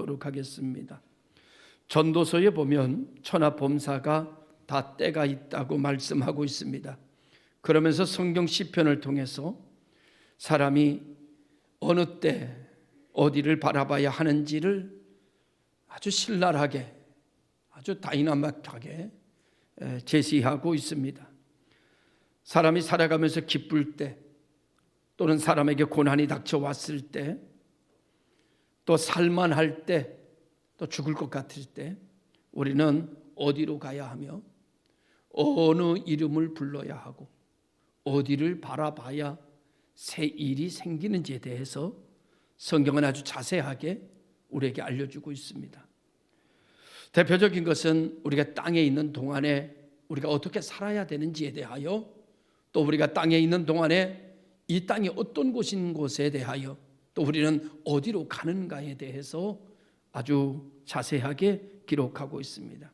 보도록 하겠습니다. 전도서에 보면 천하범사가 다 때가 있다고 말씀하고 있습니다. 그러면서 성경 시편을 통해서 사람이 어느 때 어디를 바라봐야 하는지를 아주 신랄하게, 아주 다이나믹하게 제시하고 있습니다. 사람이 살아가면서 기쁠 때, 또는 사람에게 고난이 닥쳐왔을 때, 또 살만할 때, 또 죽을 것 같을 때 우리는 어디로 가야 하며 어느 이름을 불러야 하고 어디를 바라봐야 새 일이 생기는지에 대해서 성경은 아주 자세하게 우리에게 알려주고 있습니다. 대표적인 것은 우리가 땅에 있는 동안에 우리가 어떻게 살아야 되는지에 대하여, 또 우리가 땅에 있는 동안에 이 땅이 어떤 곳인 것에 대하여, 또 우리는 어디로 가는가에 대해서 아주 자세하게 기록하고 있습니다.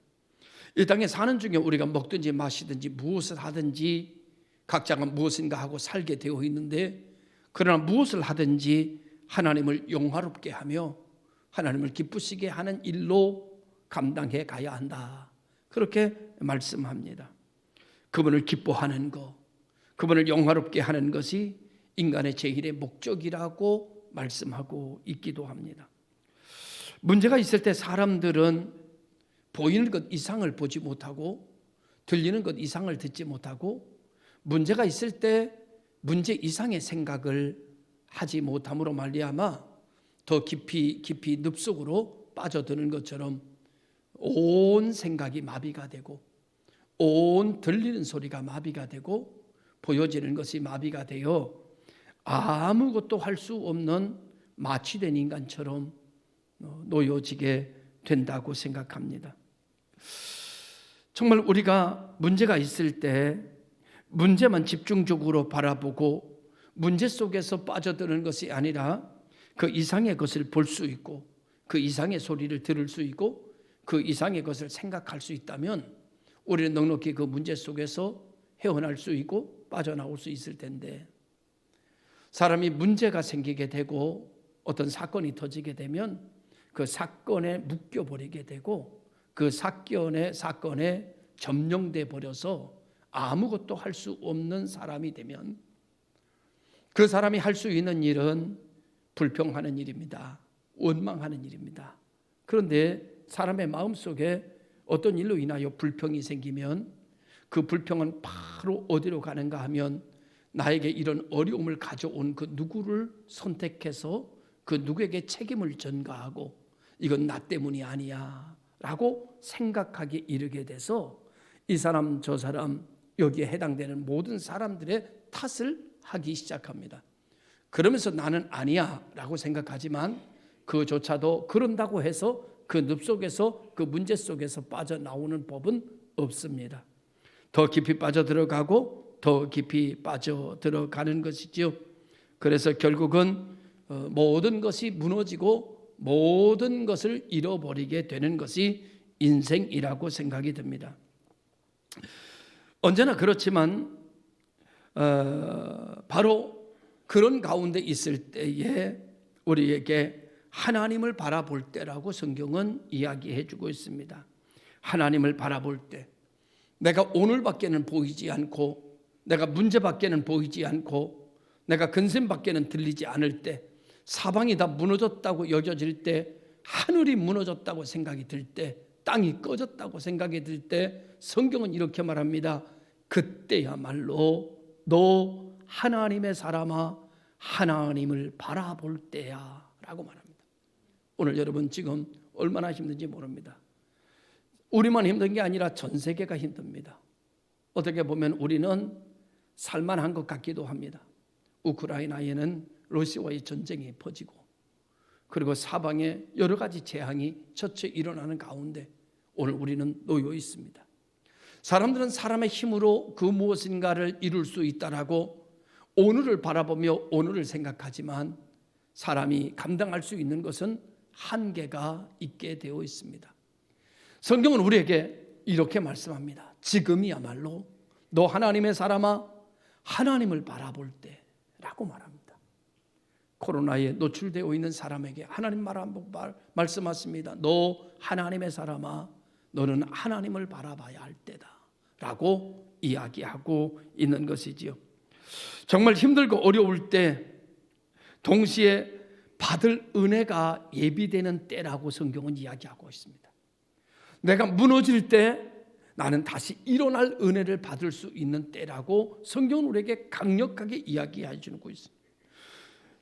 이 땅에 사는 중에 우리가 먹든지 마시든지 무엇을 하든지 각자가 무엇인가 하고 살게 되어 있는데, 그러나 무엇을 하든지 하나님을 영화롭게 하며 하나님을 기쁘시게 하는 일로 감당해 가야 한다, 그렇게 말씀합니다. 그분을 기뻐하는 것, 그분을 영화롭게 하는 것이 인간의 제일의 목적이라고 말씀하고 있기도 합니다. 문제가 있을 때 사람들은 보이는 것 이상을 보지 못하고 들리는 것 이상을 듣지 못하고 문제가 있을 때 문제 이상의 생각을 하지 못함으로 말미암아 더 깊이 늪속으로 빠져드는 것처럼 온 생각이 마비가 되고 온 들리는 소리가 마비가 되고 보여지는 것이 마비가 되어 아무것도 할 수 없는 마취된 인간처럼 놓여지게 된다고 생각합니다. 정말 우리가 문제가 있을 때 문제만 집중적으로 바라보고 문제 속에서 빠져드는 것이 아니라 그 이상의 것을 볼 수 있고 그 이상의 소리를 들을 수 있고 그 이상의 것을 생각할 수 있다면 우리는 넉넉히 그 문제 속에서 헤어날 수 있고 빠져나올 수 있을 텐데, 사람이 문제가 생기게 되고 어떤 사건이 터지게 되면 그 사건에 묶여버리게 되고 그 사건에 점령돼 버려서 아무것도 할 수 없는 사람이 되면 그 사람이 할 수 있는 일은 불평하는 일입니다. 원망하는 일입니다. 그런데 사람의 마음속에 어떤 일로 인하여 불평이 생기면 그 불평은 바로 어디로 가는가 하면 나에게 이런 어려움을 가져온 그 누구를 선택해서 그 누구에게 책임을 전가하고 이건 나 때문이 아니야 라고 생각하기 이르게 돼서 이 사람 저 사람 여기에 해당되는 모든 사람들의 탓을 하기 시작합니다. 그러면서 나는 아니야 라고 생각하지만 그조차도 그런다고 해서 그 늪속에서 그 문제 속에서 빠져나오는 법은 없습니다. 더 깊이 빠져들어가고 더 깊이 빠져들어가는 것이죠. 그래서 결국은 모든 것이 무너지고 모든 것을 잃어버리게 되는 것이 인생이라고 생각이 듭니다. 언제나 그렇지만 바로 그런 가운데 있을 때에 우리에게 하나님을 바라볼 때라고 성경은 이야기해 주고 있습니다. 하나님을 바라볼 때 내가 오늘밖에는 보이지 않고 내가 문제밖에는 보이지 않고 내가 근심밖에는 들리지 않을 때, 사방이 다 무너졌다고 여겨질 때, 하늘이 무너졌다고 생각이 들 때, 땅이 꺼졌다고 생각이 들 때 성경은 이렇게 말합니다. 그때야말로 너 하나님의 사람아 하나님을 바라볼 때야 라고 말합니다. 오늘 여러분 지금 얼마나 힘든지 모릅니다. 우리만 힘든 게 아니라 전 세계가 힘듭니다. 어떻게 보면 우리는 살만한 것 같기도 합니다. 우크라이나에는 러시아와의 전쟁이 퍼지고 그리고 사방에 여러 가지 재앙이 처처 일어나는 가운데 오늘 우리는 놓여 있습니다. 사람들은 사람의 힘으로 그 무엇인가를 이룰 수 있다라고 오늘을 바라보며 오늘을 생각하지만 사람이 감당할 수 있는 것은 한계가 있게 되어 있습니다. 성경은 우리에게 이렇게 말씀합니다. 지금이야말로 너 하나님의 사람아 하나님을 바라볼 때라고 말합니다. 코로나에 노출되어 있는 사람에게 하나님 말씀하십니다. 너 하나님의 사람아, 너는 하나님을 바라봐야 할 때다 라고 이야기하고 있는 것이지요. 정말 힘들고 어려울 때 동시에 받을 은혜가 예비되는 때라고 성경은 이야기하고 있습니다. 내가 무너질 때 나는 다시 일어날 은혜를 받을 수 있는 때라고 성경은 우리에게 강력하게 이야기해 주고 있습니다.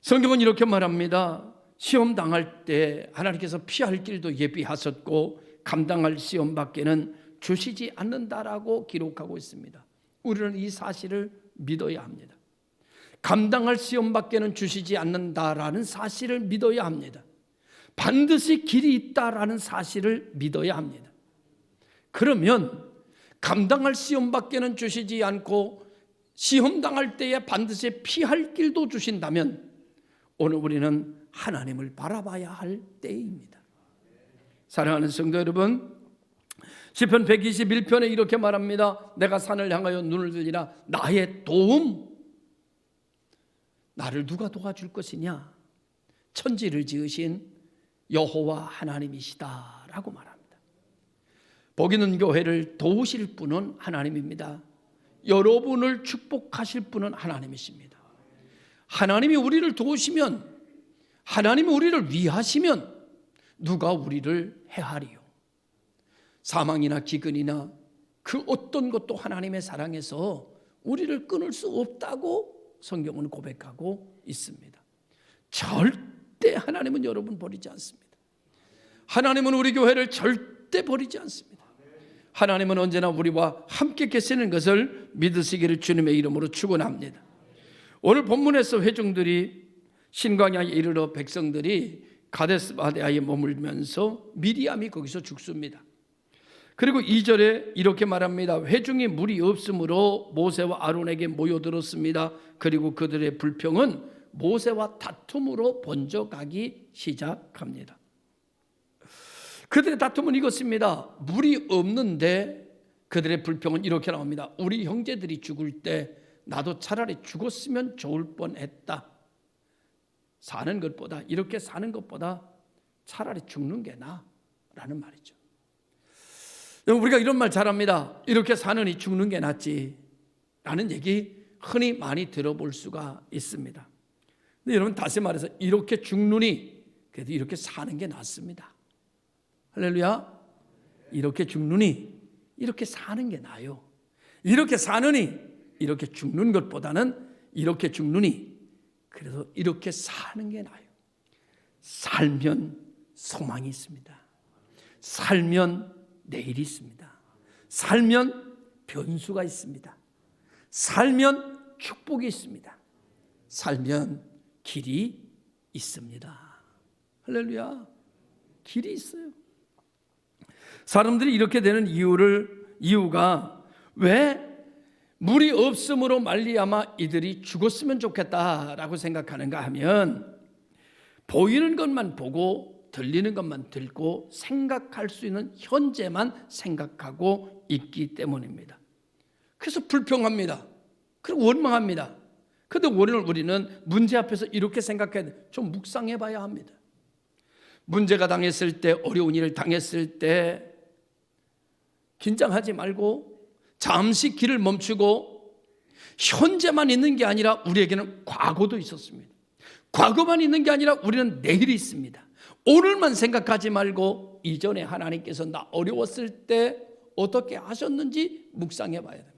성경은 이렇게 말합니다. 시험 당할 때 하나님께서 피할 길도 예비하셨고 감당할 시험 밖에는 주시지 않는다라고 기록하고 있습니다. 우리는 이 사실을 믿어야 합니다. 감당할 시험 밖에는 주시지 않는다라는 사실을 믿어야 합니다. 반드시 길이 있다라는 사실을 믿어야 합니다. 그러면 감당할 시험 밖에는 주시지 않고 시험 당할 때에 반드시 피할 길도 주신다면 오늘 우리는 하나님을 바라봐야 할 때입니다. 사랑하는 성도 여러분, 시편 121편에 이렇게 말합니다. 내가 산을 향하여 눈을 들리라. 나의 도움, 나를 누가 도와줄 것이냐? 천지를 지으신 여호와 하나님이시다라고 말합니다. 복 있는 교회를 도우실 분은 하나님입니다. 여러분을 축복하실 분은 하나님이십니다. 하나님이 우리를 도우시면, 하나님이 우리를 위하시면 누가 우리를 해하리요? 사망이나 기근이나 그 어떤 것도 하나님의 사랑에서 우리를 끊을 수 없다고 성경은 고백하고 있습니다. 절대 하나님은 여러분 버리지 않습니다. 하나님은 우리 교회를 절대 버리지 않습니다. 하나님은 언제나 우리와 함께 계시는 것을 믿으시기를 주님의 이름으로 축원합니다. 오늘 본문에서 회중들이 신광야에 이르러 백성들이 가데스 바네아에 머물면서 미리암이 거기서 죽습니다. 그리고 2절에 이렇게 말합니다. 회중이 물이 없으므로 모세와 아론에게 모여들었습니다. 그리고 그들의 불평은 모세와 다툼으로 번져가기 시작합니다. 그들의 다툼은 이것입니다. 물이 없는데 그들의 불평은 이렇게 나옵니다. 우리 형제들이 죽을 때 나도 차라리 죽었으면 좋을 뻔했다. 사는 것보다, 이렇게 사는 것보다 차라리 죽는 게 나라는 말이죠. 우리가 이런 말 잘합니다. 이렇게 사느니 죽는 게 낫지 라는 얘기 흔히 많이 들어볼 수가 있습니다. 근데 여러분, 다시 말해서 이렇게 죽느니 그래도 이렇게 사는 게 낫습니다. 할렐루야. 이렇게 죽느니 이렇게 사는 게 나아요. 이렇게 사느니 이렇게 죽는 것보다는 이렇게 죽느니 그래서 이렇게 사는 게 나아요. 살면 소망이 있습니다. 살면 내일이 있습니다. 살면 변수가 있습니다. 살면 축복이 있습니다. 살면 길이 있습니다. 할렐루야. 길이 있어요. 사람들이 이렇게 되는 이유가 왜 물이 없음으로 말미암아 이들이 죽었으면 좋겠다라고 생각하는가 하면 보이는 것만 보고 들리는 것만 듣고 생각할 수 있는 현재만 생각하고 있기 때문입니다. 그래서 불평합니다. 그리고 원망합니다. 그런데 오늘 우리는 문제 앞에서 이렇게 생각해야 돼. 좀 묵상해 봐야 합니다. 문제가 당했을 때, 어려운 일을 당했을 때 긴장하지 말고 잠시 길을 멈추고 현재만 있는 게 아니라 우리에게는 과거도 있었습니다. 과거만 있는 게 아니라 우리는 내일이 있습니다. 오늘만 생각하지 말고 이전에 하나님께서 나 어려웠을 때 어떻게 하셨는지 묵상해 봐야 됩니다.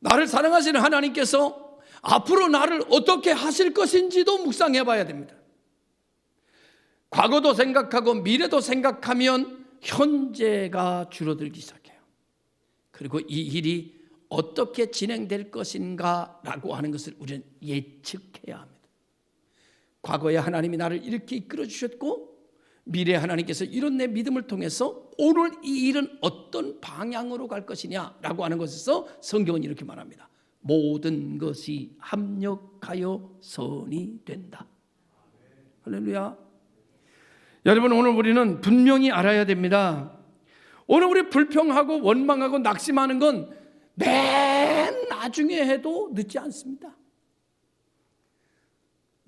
나를 사랑하시는 하나님께서 앞으로 나를 어떻게 하실 것인지도 묵상해 봐야 됩니다. 과거도 생각하고 미래도 생각하면 현재가 줄어들기 시작해요. 그리고 이 일이 어떻게 진행될 것인가 라고 하는 것을 우리는 예측해야 합니다. 과거에 하나님이 나를 이렇게 이끌어 주셨고 미래에 하나님께서 이런 내 믿음을 통해서 오늘 이 일은 어떤 방향으로 갈 것이냐라고 하는 것에서 성경은 이렇게 말합니다. 모든 것이 합력하여 선이 된다. 할렐루야. 여러분, 오늘 우리는 분명히 알아야 됩니다. 오늘 우리 불평하고 원망하고 낙심하는 건 맨 나중에 해도 늦지 않습니다.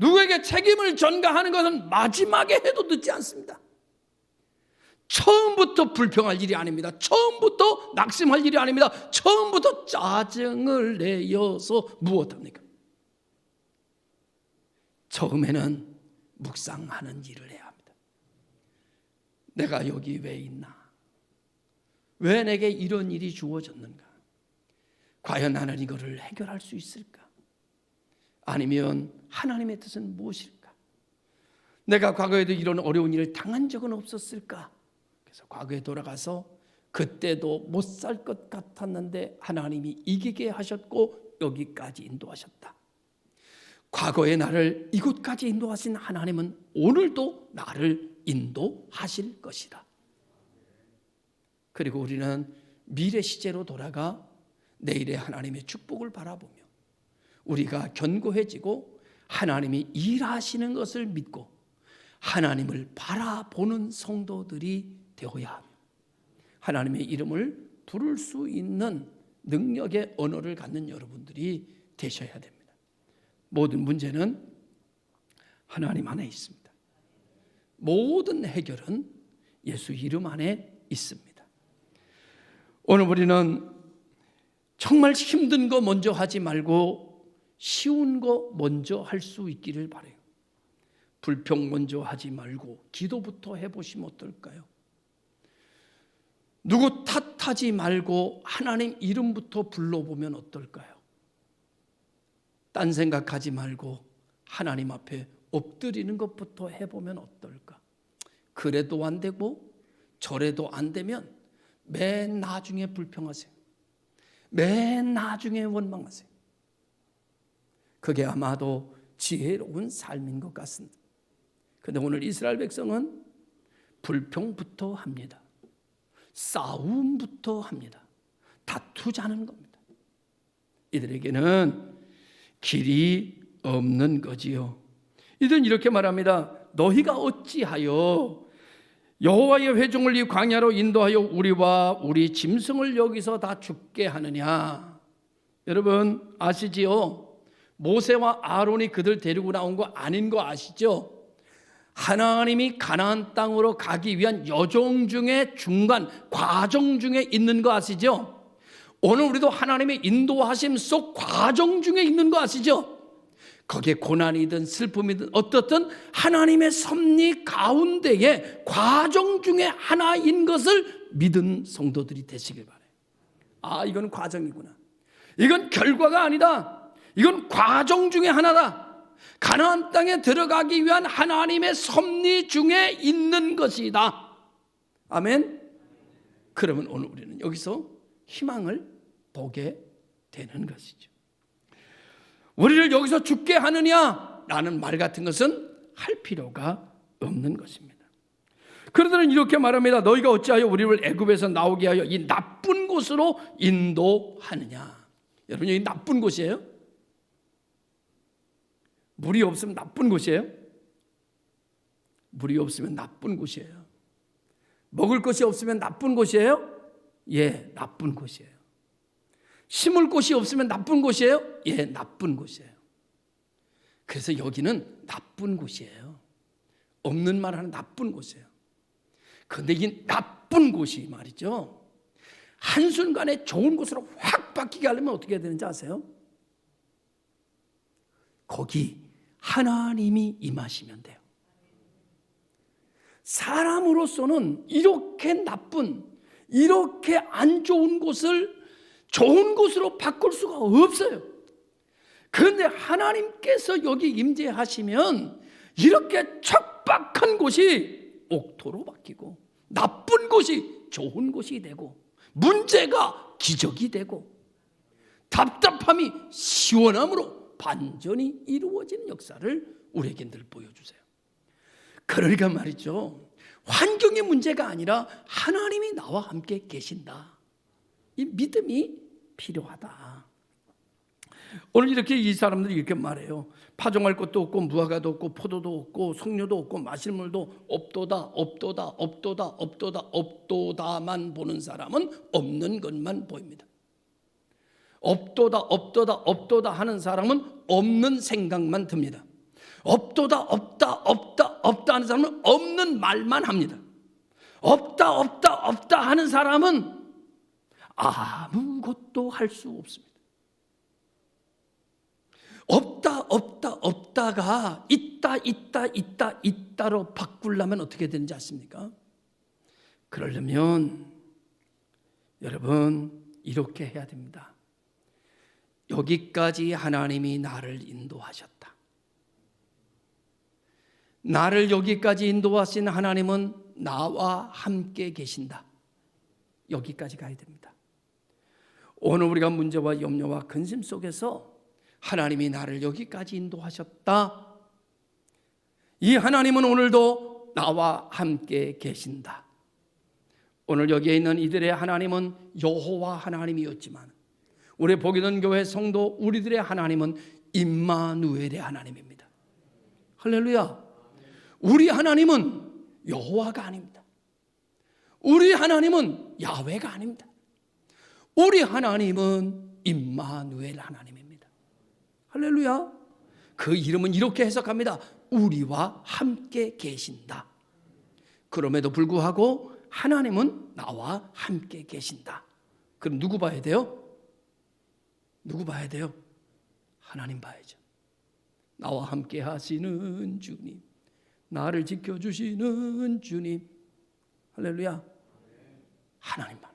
누구에게 책임을 전가하는 것은 마지막에 해도 늦지 않습니다. 처음부터 불평할 일이 아닙니다. 처음부터 낙심할 일이 아닙니다. 처음부터 짜증을 내어서 무엇합니까? 처음에는 묵상하는 일을 해야 합니다. 내가 여기 왜 있나? 왜 내게 이런 일이 주어졌는가? 과연 나는 이거를 해결할 수 있을까? 아니면 하나님의 뜻은 무엇일까? 내가 과거에도 이런 어려운 일을 당한 적은 없었을까? 그래서 과거에 돌아가서 그때도 못 살 것 같았는데 하나님이 이기게 하셨고 여기까지 인도하셨다. 과거의 나를 이곳까지 인도하신 하나님은 오늘도 나를 인도하실 것이다. 그리고 우리는 미래 시제로 돌아가 내일의 하나님의 축복을 바라보며 우리가 견고해지고 하나님이 일하시는 것을 믿고 하나님을 바라보는 성도들이 되어야 합니다. 하나님의 이름을 부를 수 있는 능력의 언어를 갖는 여러분들이 되셔야 됩니다. 모든 문제는 하나님 안에 있습니다. 모든 해결은 예수 이름 안에 있습니다. 오늘 우리는 정말 힘든 거 먼저 하지 말고 쉬운 거 먼저 할 수 있기를 바라요. 불평 먼저 하지 말고 기도부터 해보시면 어떨까요? 누구 탓하지 말고 하나님 이름부터 불러보면 어떨까요? 딴 생각하지 말고 하나님 앞에 엎드리는 것부터 해보면 어떨까? 그래도 안 되고 저래도 안 되면 맨 나중에 불평하세요. 맨 나중에 원망하세요. 그게 아마도 지혜로운 삶인 것 같습니다. 그런데 오늘 이스라엘 백성은 불평부터 합니다. 싸움부터 합니다. 다투자는 겁니다. 이들에게는 길이 없는 거지요. 이들은 이렇게 말합니다. 너희가 어찌하여 여호와의 회중을 이 광야로 인도하여 우리와 우리 짐승을 여기서 다 죽게 하느냐. 여러분 아시지요? 모세와 아론이 그들 데리고 나온 거 아닌 거 아시죠? 하나님이 가나안 땅으로 가기 위한 여정 중에 중간 과정 중에 있는 거 아시죠? 오늘 우리도 하나님의 인도하심 속 과정 중에 있는 거 아시죠? 거기에 고난이든 슬픔이든 어떻든 하나님의 섭리 가운데에 과정 중에 하나인 것을 믿은 성도들이 되시길 바라요. 아, 이건 과정이구나. 이건 결과가 아니다. 이건 과정 중에 하나다. 가나안 땅에 들어가기 위한 하나님의 섭리 중에 있는 것이다. 아멘. 그러면 오늘 우리는 여기서 희망을 보게 되는 것이죠. 우리를 여기서 죽게 하느냐라는 말 같은 것은 할 필요가 없는 것입니다. 그들은 이렇게 말합니다. 너희가 어찌하여 우리를 애굽에서 나오게 하여 이 나쁜 곳으로 인도하느냐. 여러분 여기 나쁜 곳이에요? 물이 없으면 나쁜 곳이에요? 물이 없으면 나쁜 곳이에요. 먹을 것이 없으면 나쁜 곳이에요? 예, 나쁜 곳이에요. 심을 곳이 없으면 나쁜 곳이에요? 예, 나쁜 곳이에요. 그래서 여기는 나쁜 곳이에요. 없는 말 하는 나쁜 곳이에요. 그런데 이 나쁜 곳이 말이죠, 한순간에 좋은 곳으로 확 바뀌게 하려면 어떻게 해야 되는지 아세요? 거기 하나님이 임하시면 돼요. 사람으로서는 이렇게 나쁜, 이렇게 안 좋은 곳을 좋은 곳으로 바꿀 수가 없어요. 그런데 하나님께서 여기 임재하시면 이렇게 척박한 곳이 옥토로 바뀌고 나쁜 곳이 좋은 곳이 되고 문제가 기적이 되고 답답함이 시원함으로 반전이 이루어지는 역사를 우리에게 늘 보여주세요. 그러니까 말이죠, 환경의 문제가 아니라 하나님이 나와 함께 계신다. 이 믿음이 필요하다. 오늘 이렇게 이 사람들이 이렇게 말해요. 파종할 것도 없고 무화과도 없고 포도도 없고 석류도 없고 마실 물도 없도다 없도다 없도다 없도다 없도다만 보는 사람은 없는 것만 보입니다. 없도다 없도다 없도다 하는 사람은 없는 생각만 듭니다. 없도다, 없다, 없다, 없다 하는 사람은 없는 말만 합니다. 없다, 없다, 없다 하는 사람은 아무것도 할 수 없습니다. 없다, 없다, 없다가 있다, 있다, 있다, 있다로 바꾸려면 어떻게 되는지 아십니까? 그러려면 여러분 이렇게 해야 됩니다. 여기까지 하나님이 나를 인도하셨다. 나를 여기까지 인도하신 하나님은 나와 함께 계신다. 여기까지 가야 됩니다. 오늘 우리가 문제와 염려와 근심 속에서 하나님이 나를 여기까지 인도하셨다. 이 하나님은 오늘도 나와 함께 계신다. 오늘 여기에 있는 이들의 하나님은 여호와 하나님이었지만 우리 복이던 교회 성도 우리들의 하나님은 임마누엘의 하나님입니다. 할렐루야. 우리 하나님은 여호와가 아닙니다. 우리 하나님은 야훼가 아닙니다. 우리 하나님은 임마누엘 하나님입니다. 할렐루야. 그 이름은 이렇게 해석합니다. 우리와 함께 계신다. 그럼에도 불구하고 하나님은 나와 함께 계신다. 그럼 누구 봐야 돼요? 누구 봐야 돼요? 하나님 봐야죠. 나와 함께 하시는 주님, 나를 지켜주시는 주님. 할렐루야. 하나님만.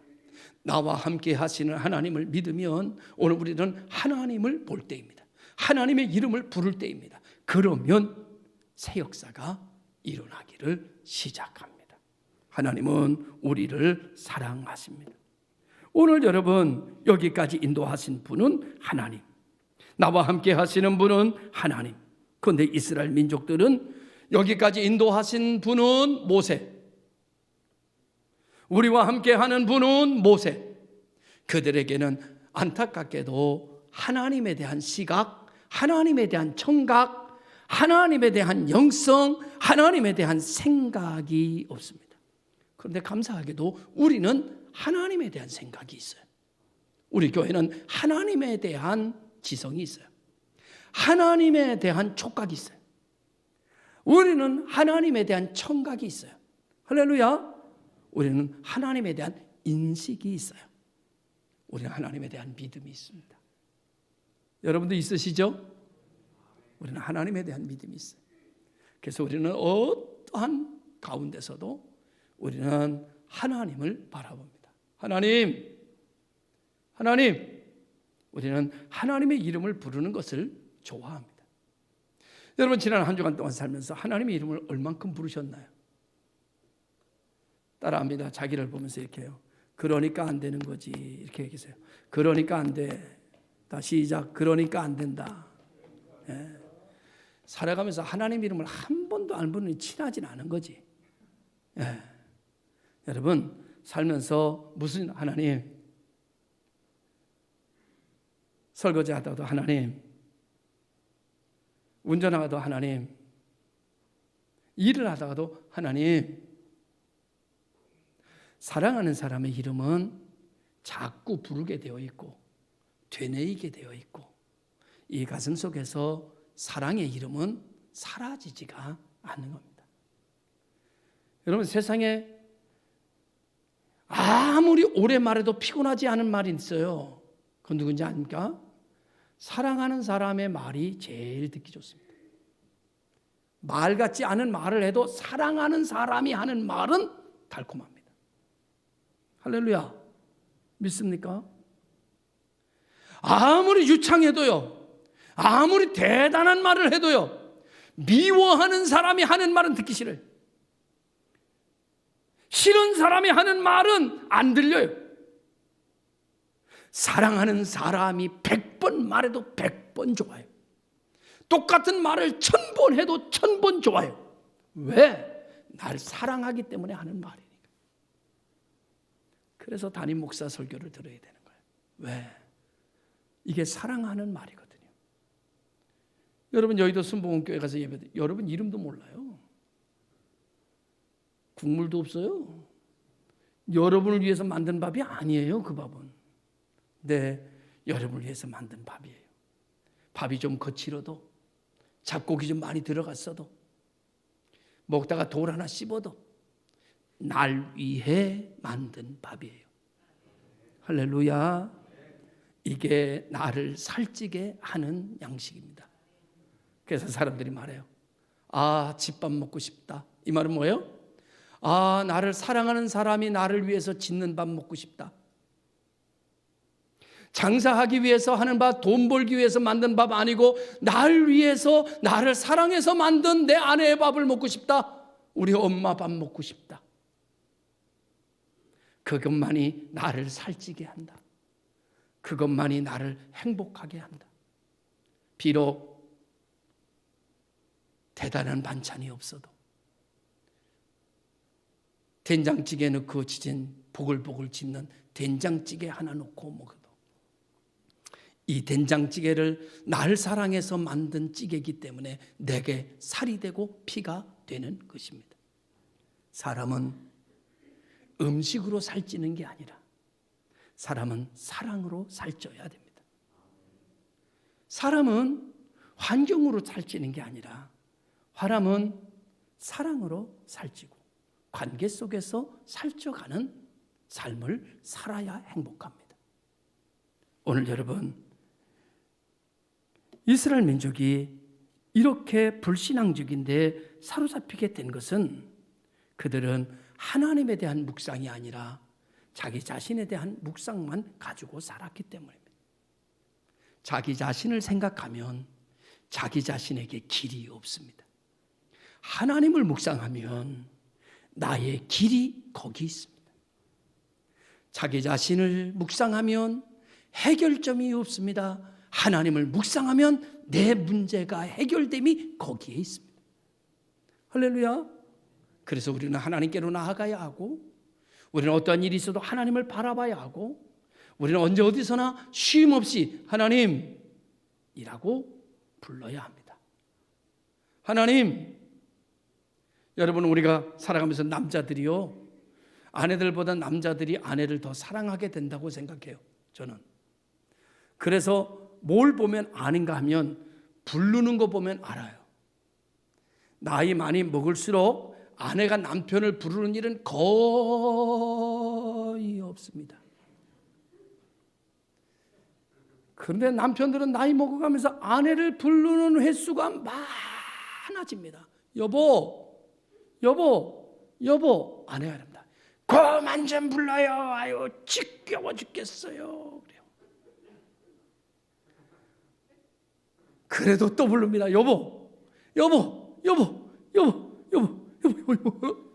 나와 함께 하시는 하나님을 믿으면 오늘 우리는 하나님을 볼 때입니다. 하나님의 이름을 부를 때입니다. 그러면 새 역사가 일어나기를 시작합니다. 하나님은 우리를 사랑하십니다. 오늘 여러분 여기까지 인도하신 분은 하나님, 나와 함께 하시는 분은 하나님. 그런데 이스라엘 민족들은 여기까지 인도하신 분은 모세, 우리와 함께 하는 분은 모세. 그들에게는 안타깝게도 하나님에 대한 시각, 하나님에 대한 청각, 하나님에 대한 영성, 하나님에 대한 생각이 없습니다. 그런데 감사하게도 우리는 하나님에 대한 생각이 있어요. 우리 교회는 하나님에 대한 지성이 있어요. 하나님에 대한 촉각이 있어요. 우리는 하나님에 대한 청각이 있어요. 할렐루야. 우리는 하나님에 대한 인식이 있어요. 우리는 하나님에 대한 믿음이 있습니다. 여러분도 있으시죠? 우리는 하나님에 대한 믿음이 있어요. 그래서 우리는 어떠한 가운데서도 우리는 하나님을 바라봅니다. 하나님, 우리는 하나님의 이름을 부르는 것을 좋아합니다. 여러분 지난 한 주간 동안 살면서 하나님의 이름을 얼만큼 부르셨나요? 따라합니다. 자기를 보면서 이렇게 해요. 그러니까 안 되는 거지. 이렇게 얘기하세요. 그러니까 안 돼. 다시 시작. 그러니까 안 된다. 예. 살아가면서 하나님 이름을 한 번도 안 부르니 친하진 않은 거지. 예. 여러분 살면서 무슨 하나님, 설거지 하다도 하나님, 운전하다도 하나님, 일을 하다가도 하나님. 사랑하는 사람의 이름은 자꾸 부르게 되어 있고 되뇌이게 되어 있고 이 가슴 속에서 사랑의 이름은 사라지지가 않는 겁니다. 여러분 세상에 아무리 오래 말해도 피곤하지 않은 말이 있어요. 그건 누군지 아닙니까? 사랑하는 사람의 말이 제일 듣기 좋습니다. 말 같지 않은 말을 해도 사랑하는 사람이 하는 말은 달콤합니다. 할렐루야. 믿습니까? 아무리 유창해도요, 아무리 대단한 말을 해도요, 미워하는 사람이 하는 말은 듣기 싫어요. 싫은 사람이 하는 말은 안 들려요. 사랑하는 사람이 100번 말해도 100번 좋아요. 똑같은 말을 1000번 해도 1000번 좋아요. 왜? 날 사랑하기 때문에 하는 말이니까. 그래서 담임 목사 설교를 들어야 되는 거예요. 왜? 이게 사랑하는 말이거든요. 여러분 여의도 순복음교회 가서 예배드 여러분 이름도 몰라요. 국물도 없어요. 여러분을 위해서 만든 밥이 아니에요. 그 밥은. 네, 여러분을 위해서 만든 밥이에요. 밥이 좀 거칠어도 잡고기 좀 많이 들어갔어도, 먹다가 돌 하나 씹어도 날 위해 만든 밥이에요. 할렐루야. 이게 나를 살찌게 하는 양식입니다. 그래서 사람들이 말해요. 집밥 먹고 싶다. 이 말은 뭐예요? 나를 사랑하는 사람이 나를 위해서 짓는 밥 먹고 싶다. 장사하기 위해서 하는 밥, 돈 벌기 위해서 만든 밥 아니고 나를 위해서, 나를 사랑해서 만든 내 아내의 밥을 먹고 싶다. 우리 엄마 밥 먹고 싶다. 그것만이 나를 살찌게 한다. 그것만이 나를 행복하게 한다. 비록 대단한 반찬이 없어도 된장찌개 넣고 지진 보글보글 짖는 된장찌개 하나 넣고 먹어도 이 된장찌개를 날 사랑해서 만든 찌개이기 때문에 내게 살이 되고 피가 되는 것입니다. 사람은 음식으로 살찌는 게 아니라 사람은 사랑으로 살쪄야 됩니다. 사람은 환경으로 살찌는 게 아니라 사람은 사랑으로 살찌고 관계 속에서 살쪄가는 삶을 살아야 행복합니다. 오늘 여러분, 이스라엘 민족이 이렇게 불신앙적인데 사로잡히게 된 것은 그들은 하나님에 대한 묵상이 아니라 자기 자신에 대한 묵상만 가지고 살았기 때문입니다. 자기 자신을 생각하면 자기 자신에게 길이 없습니다. 하나님을 묵상하면 나의 길이 거기 있습니다. 자기 자신을 묵상하면 해결점이 없습니다. 하나님을 묵상하면 내 문제가 해결됨이 거기에 있습니다. 할렐루야. 그래서 우리는 하나님께로 나아가야 하고, 우리는 어떠한 일이 있어도 하나님을 바라봐야 하고, 우리는 언제 어디서나 쉼 없이 하나님이라고 불러야 합니다. 하나님. 여러분, 우리가 살아가면서 남자들이요, 아내들보다 남자들이 아내를 더 사랑하게 된다고 생각해요. 저는. 그래서 뭘 보면 아는가 하면 부르는 거 보면 알아요. 나이 많이 먹을수록 아내가 남편을 부르는 일은 거의 없습니다. 그런데 남편들은 나이 먹어가면서 아내를 부르는 횟수가 많아집니다. 여보, 여보, 여보. 아내가 이럽니다. 그만 좀 불러요. 아유, 지겨워 죽겠어요. 그래요. 그래도 또 부릅니다. 여보, 여보, 여보, 여보, 여보, 여보, 여보.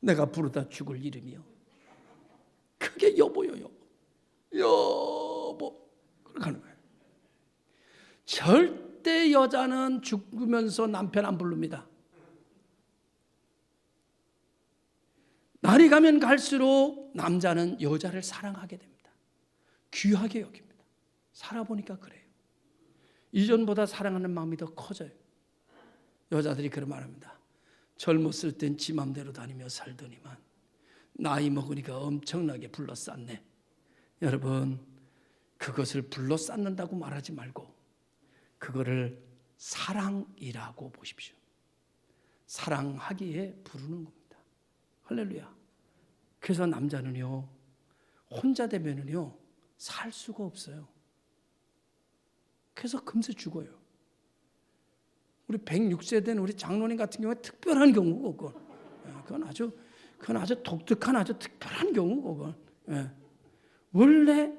내가 부르다 죽을 이름이요. 그게 여보요, 여보. 여보. 그렇게 하는 거예요. 절대 여자는 죽으면서 남편 안 부릅니다. 날이 가면 갈수록 남자는 여자를 사랑하게 됩니다. 귀하게 여깁니다. 살아보니까 그래요. 이전보다 사랑하는 마음이 더 커져요. 여자들이 그런 말합니다. 젊었을 땐 지 맘대로 다니며 살더니만 나이 먹으니까 엄청나게 불러쌌네. 여러분, 그것을 불러쌌는다고 말하지 말고 그거를 사랑이라고 보십시오. 사랑하기에 부르는 겁니다. 할렐루야. 그래서 남자는요, 혼자 되면은요 살 수가 없어요. 그래서 금세 죽어요. 우리 106세 된 우리 장로님 같은 경우에 특별한 경우고, 그건 아주 독특한 아주 특별한 경우고, 그건. 원래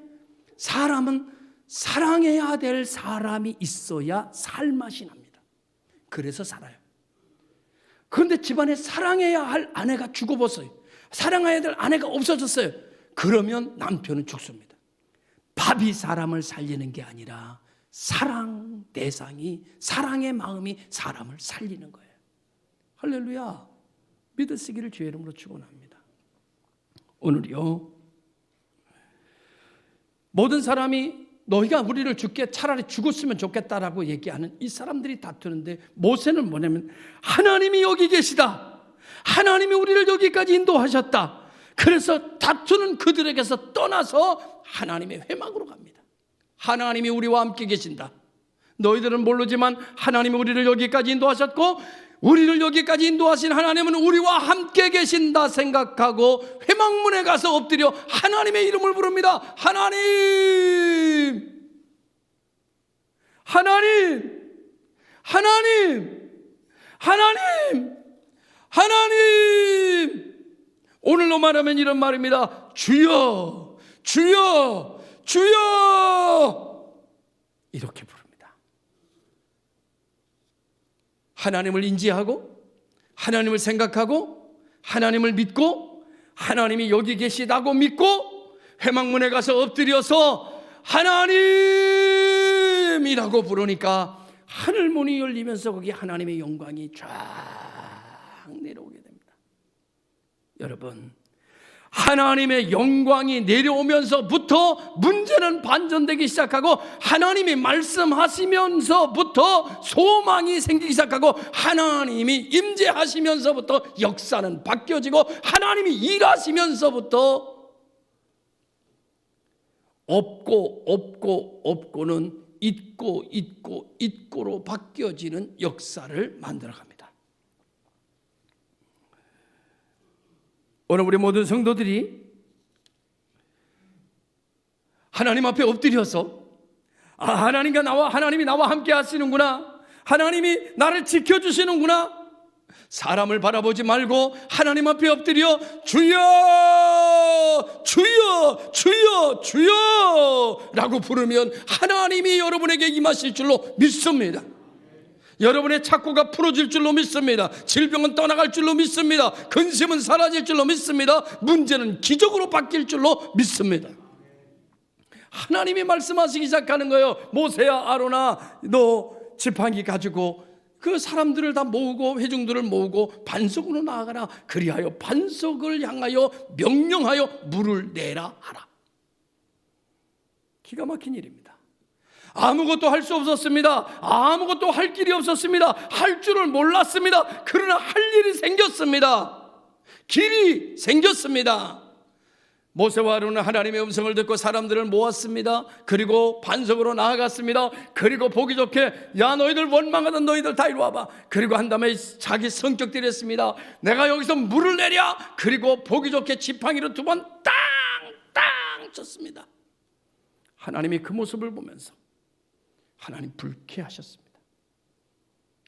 사람은 사랑해야 될 사람이 있어야 살맛이 납니다. 그래서 살아요. 그런데 집안에 사랑해야 할 아내가 죽어버렸어요. 사랑해야 될 아내가 없어졌어요. 그러면 남편은 죽습니다. 밥이 사람을 살리는 게 아니라 사랑 대상이, 사랑의 마음이 사람을 살리는 거예요. 할렐루야. 믿으시기를 주의 이름으로 축원합니다. 오늘요, 모든 사람이 너희가 우리를 죽게 차라리 죽었으면 좋겠다라고 얘기하는 이 사람들이 다투는데, 모세는 뭐냐면 하나님이 여기 계시다. 하나님이 우리를 여기까지 인도하셨다. 그래서 다투는 그들에게서 떠나서 하나님의 회막으로 갑니다. 하나님이 우리와 함께 계신다. 너희들은 모르지만 하나님이 우리를 여기까지 인도하셨고, 우리를 여기까지 인도하신 하나님은 우리와 함께 계신다 생각하고 회막문에 가서 엎드려 하나님의 이름을 부릅니다. 하나님, 하나님, 하나님, 하나님, 하나님. 오늘로 말하면 이런 말입니다. 주여, 주여, 주여. 이렇게 부릅니다. 하나님을 인지하고, 하나님을 생각하고, 하나님을 믿고, 하나님이 여기 계시다고 믿고 회막문에 가서 엎드려서 하나님이라고 부르니까 하늘문이 열리면서 거기 하나님의 영광이 쫙 내려오게 됩니다. 여러분, 하나님의 영광이 내려오면서부터 문제는 반전되기 시작하고, 하나님이 말씀하시면서부터 소망이 생기기 시작하고, 하나님이 임재하시면서부터 역사는 바뀌어지고, 하나님이 일하시면서부터 없고는 있고로 바뀌어지는 역사를 만들어갑니다. 오늘 우리 모든 성도들이 하나님 앞에 엎드려서 하나님이 나와 함께 하시는구나, 하나님이 나를 지켜주시는구나, 사람을 바라보지 말고 하나님 앞에 엎드려 주여, 주여, 주여, 주여 라고 부르면 하나님이 여러분에게 임하실 줄로 믿습니다. 여러분의 착고가 풀어질 줄로 믿습니다. 질병은 떠나갈 줄로 믿습니다. 근심은 사라질 줄로 믿습니다. 문제는 기적으로 바뀔 줄로 믿습니다. 하나님이 말씀하시기 시작하는 거예요. 모세야, 아론아, 너 지팡이 가지고 그 사람들을 다 모으고 회중들을 모으고 반석으로 나아가라. 그리하여 반석을 향하여 명령하여 물을 내라 하라. 기가 막힌 일입니다. 아무것도 할 수 없었습니다. 아무것도 할 길이 없었습니다. 할 줄을 몰랐습니다. 그러나 할 일이 생겼습니다. 길이 생겼습니다. 모세와 아론은 하나님의 음성을 듣고 사람들을 모았습니다. 그리고 반석으로 나아갔습니다. 그리고 보기 좋게, 야, 너희들 원망하던 너희들 다 이리 와봐. 그리고 한 다음에 자기 성격대로 했습니다. 내가 여기서 물을 내랴. 그리고 보기 좋게 지팡이로 2번 땅 쳤습니다. 하나님이 그 모습을 보면서 하나님 불쾌하셨습니다.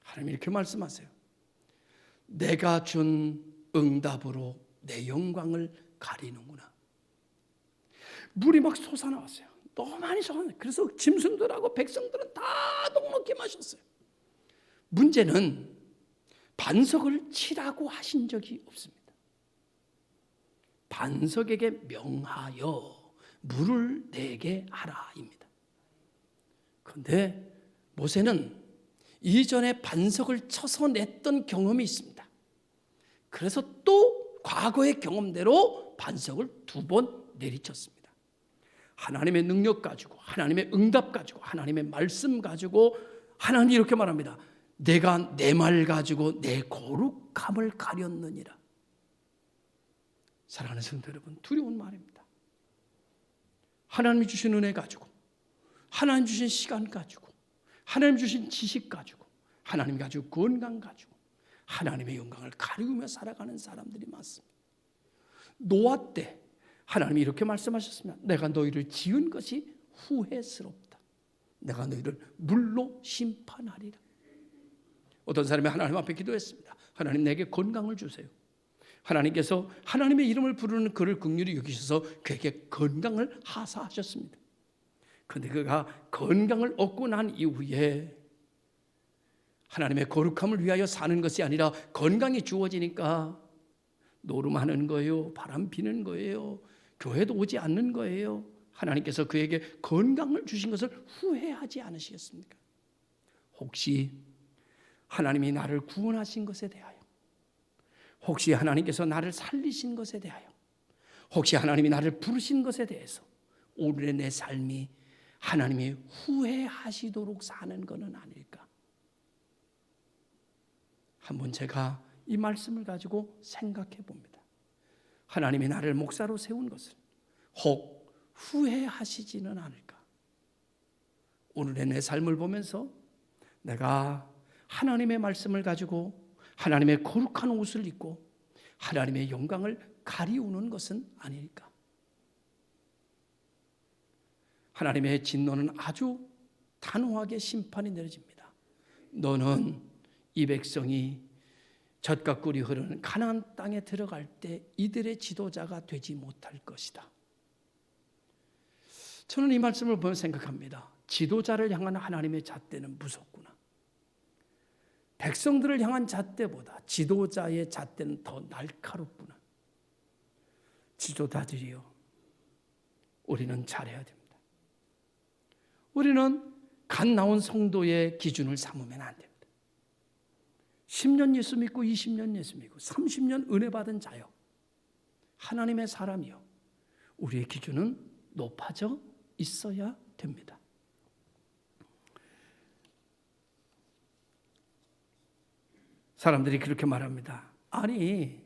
하나님이 이렇게 말씀하세요. 내가 준 응답으로 내 영광을 가리는구나. 물이 막 솟아나왔어요. 너무 많이 솟아나요. 그래서 짐승들하고 백성들은 다 넉넉히 마셨어요. 문제는 반석을 치라고 하신 적이 없습니다. 반석에게 명하여 물을 내게 하라입니다. 그런데 모세는 이전에 반석을 쳐서 냈던 경험이 있습니다. 그래서 또 과거의 경험대로 반석을 2번 내리쳤습니다. 하나님의 능력 가지고, 하나님의 응답 가지고, 하나님의 말씀 가지고 하나님이 이렇게 말합니다. 내가 내 말 가지고 내 거룩함을 가렸느니라. 사랑하는 성도 여러분, 두려운 말입니다. 하나님이 주신 은혜 가지고, 하나님 주신 시간 가지고, 하나님 주신 지식 가지고, 하나님 가지고 건강 가지고 하나님의 영광을 가리우며 살아가는 사람들이 많습니다. 노아 때 하나님이 이렇게 말씀하셨습니다. 내가 너희를 지은 것이 후회스럽다. 내가 너희를 물로 심판하리라. 어떤 사람이 하나님 앞에 기도했습니다. 하나님, 내게 건강을 주세요. 하나님께서 하나님의 이름을 부르는 그를 긍휼히 여기셔서 그에게 건강을 하사하셨습니다. 그런데 그가 건강을 얻고 난 이후에 하나님의 거룩함을 위하여 사는 것이 아니라 건강이 주어지니까 노름하는 거예요. 바람 피는 거예요. 교회도 오지 않는 거예요. 하나님께서 그에게 건강을 주신 것을 후회하지 않으시겠습니까? 혹시 하나님이 나를 구원하신 것에 대하여, 혹시 하나님께서 나를 살리신 것에 대하여, 혹시 하나님이 나를 부르신 것에 대해서 오늘의 내 삶이 하나님이 후회하시도록 사는 것은 아닐까? 한번 제가 이 말씀을 가지고 생각해 봅니다. 하나님이 나를 목사로 세운 것을 혹 후회하시지는 않을까? 오늘의 내 삶을 보면서 내가 하나님의 말씀을 가지고 하나님의 거룩한 옷을 입고 하나님의 영광을 가리우는 것은 아닐까? 하나님의 진노는 아주 단호하게 심판이 내려집니다. 너는 이 백성이 젖과 꿀이 흐르는 가나안 땅에 들어갈 때 이들의 지도자가 되지 못할 것이다. 저는 이 말씀을 보면 생각합니다. 지도자를 향한 하나님의 잣대는 무섭구나. 백성들을 향한 잣대보다 지도자의 잣대는 더 날카롭구나. 지도자들이요, 우리는 잘해야 됩니다. 우리는 갓 나온 성도의 기준을 삼으면 안 됩니다. 10년 예수 믿고 20년 예수 믿고 30년 은혜 받은 자요, 하나님의 사람이요, 우리의 기준은 높아져 있어야 됩니다. 사람들이 그렇게 말합니다. 아니,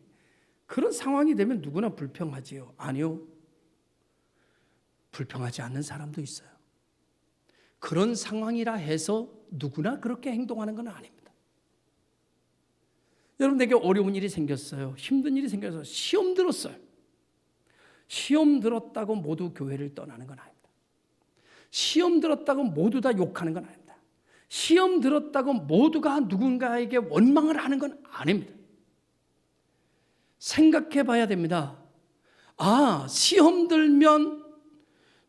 그런 상황이 되면 누구나 불평하지요. 아니요, 불평하지 않는 사람도 있어요. 그런 상황이라 해서 누구나 그렇게 행동하는 건 아닙니다. 여러분에게 어려운 일이 생겼어요. 힘든 일이 생겨서 시험 들었어요. 시험 들었다고 모두 교회를 떠나는 건 아닙니다. 시험 들었다고 모두 다 욕하는 건 아닙니다. 시험 들었다고 모두가 누군가에게 원망을 하는 건 아닙니다. 생각해 봐야 됩니다. 아, 시험 들면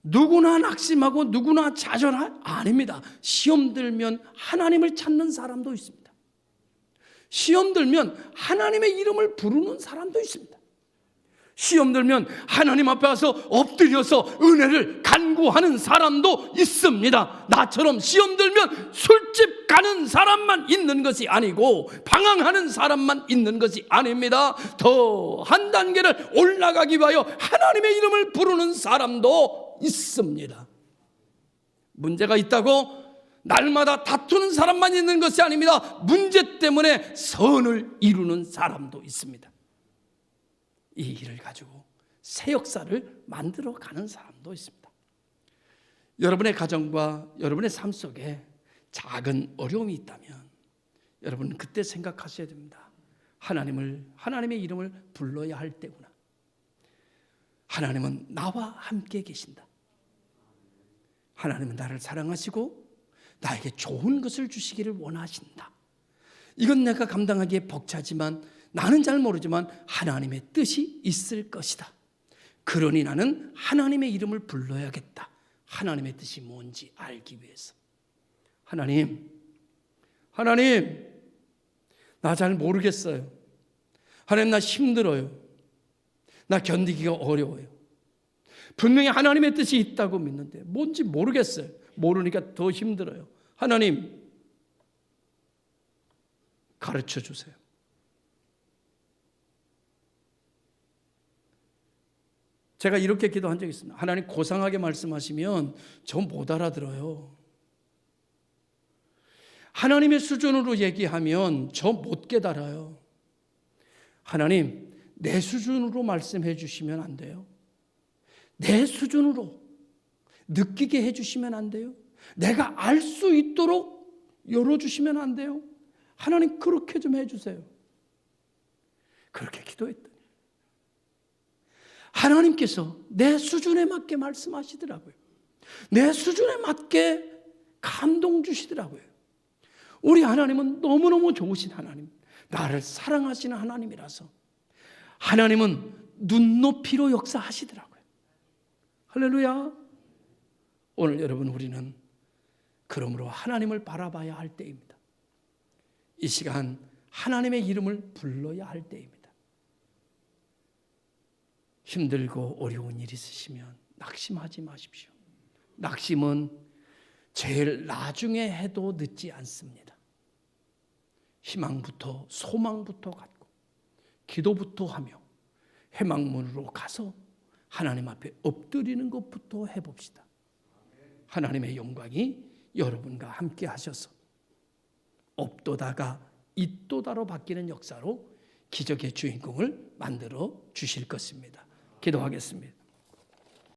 누구나 낙심하고 누구나 좌절할? 아닙니다. 시험 들면 하나님을 찾는 사람도 있습니다. 시험 들면 하나님의 이름을 부르는 사람도 있습니다. 시험 들면 하나님 앞에 와서 엎드려서 은혜를 간구하는 사람도 있습니다. 나처럼 시험 들면 술집 가는 사람만 있는 것이 아니고 방황하는 사람만 있는 것이 아닙니다. 더 한 단계를 올라가기 위하여 하나님의 이름을 부르는 사람도 있습니다. 문제가 있다고 날마다 다투는 사람만 있는 것이 아닙니다. 문제 때문에 선을 이루는 사람도 있습니다. 이 일을 가지고 새 역사를 만들어 가는 사람도 있습니다. 여러분의 가정과 여러분의 삶 속에 작은 어려움이 있다면 여러분 그때 생각하셔야 됩니다. 하나님의 이름을 불러야 할 때구나. 하나님은 나와 함께 계신다. 하나님은 나를 사랑하시고 나에게 좋은 것을 주시기를 원하신다. 이건 내가 감당하기에 벅차지만 나는 잘 모르지만 하나님의 뜻이 있을 것이다. 그러니 나는 하나님의 이름을 불러야겠다. 하나님의 뜻이 뭔지 알기 위해서. 하나님, 나 잘 모르겠어요. 하나님, 나 힘들어요. 나 견디기가 어려워요. 분명히 하나님의 뜻이 있다고 믿는데 뭔지 모르겠어요. 모르니까 더 힘들어요. 하나님, 가르쳐 주세요. 제가 이렇게 기도한 적이 있습니다. 하나님, 고상하게 말씀하시면 저 못 알아들어요. 하나님의 수준으로 얘기하면 저 못 깨달아요. 하나님, 내 수준으로 말씀해 주시면 안 돼요? 내 수준으로 느끼게 해 주시면 안 돼요? 내가 알 수 있도록 열어주시면 안 돼요? 하나님, 그렇게 좀 해주세요. 그렇게 기도했더니 하나님께서 내 수준에 맞게 말씀하시더라고요. 내 수준에 맞게 감동 주시더라고요. 우리 하나님은 너무너무 좋으신 하나님, 나를 사랑하시는 하나님이라서 하나님은 눈높이로 역사하시더라고요. 할렐루야. 오늘 여러분, 우리는 그러므로 하나님을 바라봐야 할 때입니다. 이 시간 하나님의 이름을 불러야 할 때입니다. 힘들고 어려운 일 있으시면 낙심하지 마십시오. 낙심은 제일 나중에 해도 늦지 않습니다. 희망부터 소망부터 갖고 기도부터 하며 해망문으로 가서 하나님 앞에 엎드리는 것부터 해봅시다. 하나님의 영광이 여러분과 함께 하셔서 없도다가 있도다로 바뀌는 역사로 기적의 주인공을 만들어 주실 것입니다. 기도하겠습니다.